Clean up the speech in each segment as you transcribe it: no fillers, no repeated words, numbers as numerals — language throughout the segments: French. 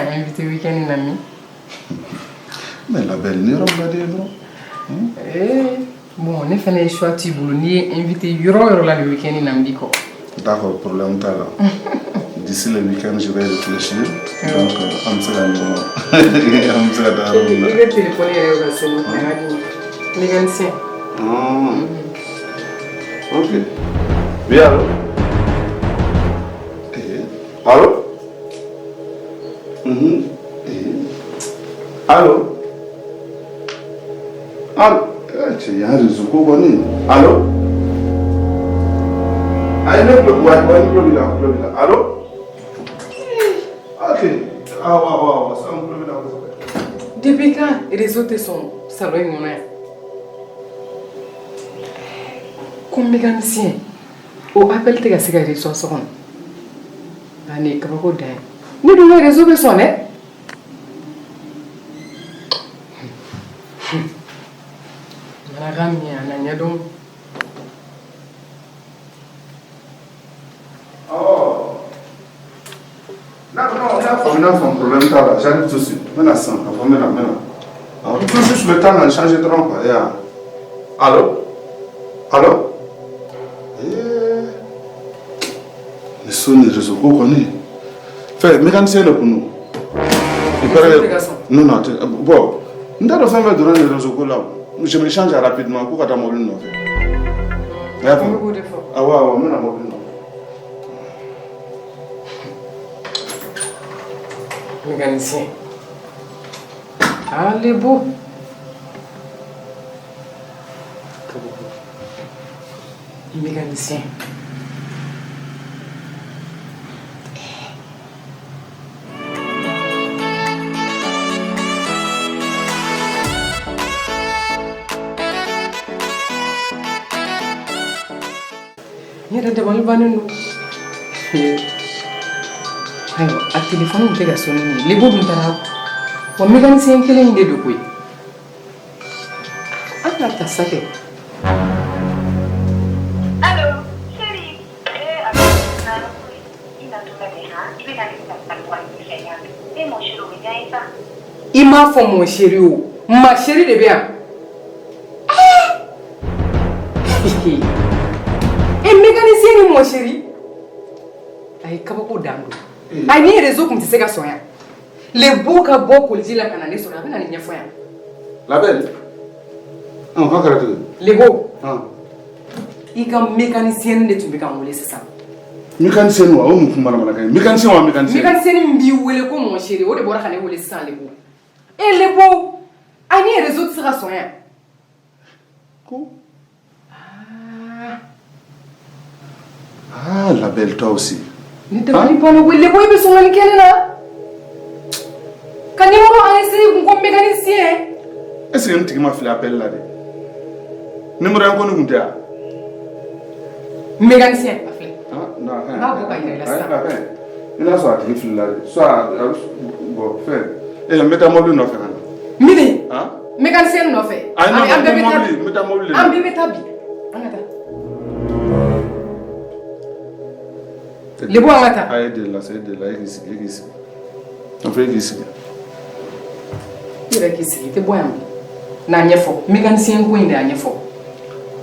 invité week-end une amie. Mais la belle n'est pas non. Bon, on est fait les choix tu boulot ni invité yoro là le week-end une amie quoi. D'accord, problème pas là. D'ici le week-end, je vais réfléchir. Donc, on sera là. On sera là. Il va téléphoner à la scène. Mécanicien. Ok. Oui, allô? Allô? Allô? Allô? Il y a un réseau qu'on connaît. Allô? Allô? Ok. Ah, ça me plaît. Depuis quand les réseaux te sont salon mon air? Comme mécanicien, au appel te gâcher les réseaux sont. Année comme quoi d'ailleurs. Nous devons les réseaux sonner. Madame, il y a donc. On a un problème là, j'arrive tout de suite. Maintenant. Il faut juste le temps de changer de rang. Allô? Allô? Mais son réseau, qu'on connaît. Fait, mécanicien pour nous. Non, bon. Nous avons fait donner le réseau là. Je me change rapidement pour que tu aies mobile non fait. Ah ouais, mais la mobile non. Mécanicien. Allez, beau. Mécanicien. Il y a des bonnes bannes. Alors, à téléphone, on peut sonner. Les beaux bons on mécanicien qui est de quoi? Ah, là, t'as ça. Allô, chérie. Il m'a fait mon chéri. Ma chérie de bien. Et mécanicien, mon chéri. Aïe, comment d'ando? Aïe, ni réseau comme tu sais qu'à soigner. Les beaux cabos pour dire la canane sur la peine à l'ignorer. La belle? On va faire tout. Les beaux. Il y a un mécanicien de tu me camouler, c'est ça. Mécanicien, on me mécanicien ou mécanicien? Mécanicien, mbi ou le comme mon chéri, ou de boire à l'évoluer sans les beaux. Et les beaux, aïe, ni réseau sera soigné. Ah, la belle, toi aussi. Ne te dis pas, les beaux, ils sont en quel là? Quand il va essayer comme mécanicien. Est-ce que tu m'as fait l'appel là? Numéro 1 qu'on nous dit. Mécanicien, non, il a soit tu là. Soit, bon, fait. Et métamobile non fait. Mini, mécanicien non fait. Métamobile. Un bébé tabi. Les bois en attend. Ah, de là, c'est de là, ici. On fait ici. Il est ici, c'est bon. N'a rien fait. Mécanicien coin de rien fait.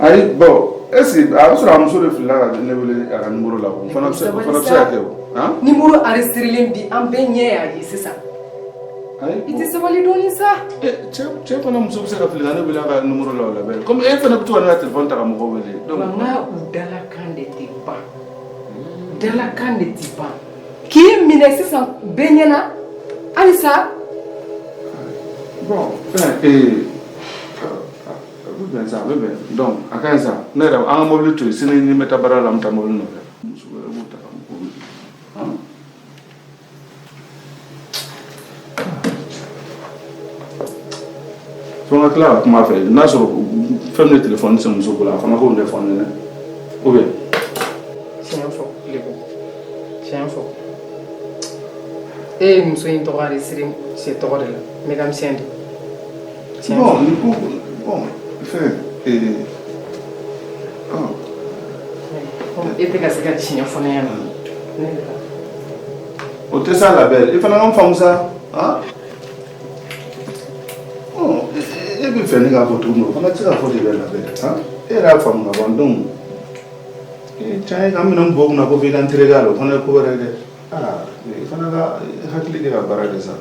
Aïe, bon, est-ce que à ce moment où le fil là, ne voulait à un numéro là, on fait un numéro arrêté l'imbi, un beignet, c'est ça. Il te savait lui donner ça. Tu es pas un monsieur qui s'est appelé, ne voulait un numéro là. Comme elle fait un petit téléphone, tu as mon donc, maman ou dans la canne de tes pas. Dans la canne de tes pas. Qui est menacé sans beignet là? Allez ça. Bon, et. Donc, à quand ça? Nous avons un mobile tout, si nous mettons à barrer la mobile. Son là, comment faire? Nous avons fait le téléphone sur nous là, on a un téléphone. Où est? C'est un faux, c'est un faux. Et nous sommes en train de se dire, c'est trop de là, mesdames et bon, bon. Et te casé que tinha fone O tɛ sa labɛn i fana ka faamu sa ah e bɛ fɛ ne k'a fɔ cogo min o fana tɛ se ka fɔ de bɛ labɛn ah e yɛrɛ y'a faamu ka ban donc tiɲɛ ye k'an minɛ bɔ kunna ko f'i ka n tereke a la o fana ye ko wɛrɛ ye dɛ ah i fana ka hakili kɛ ka baara kɛ sa.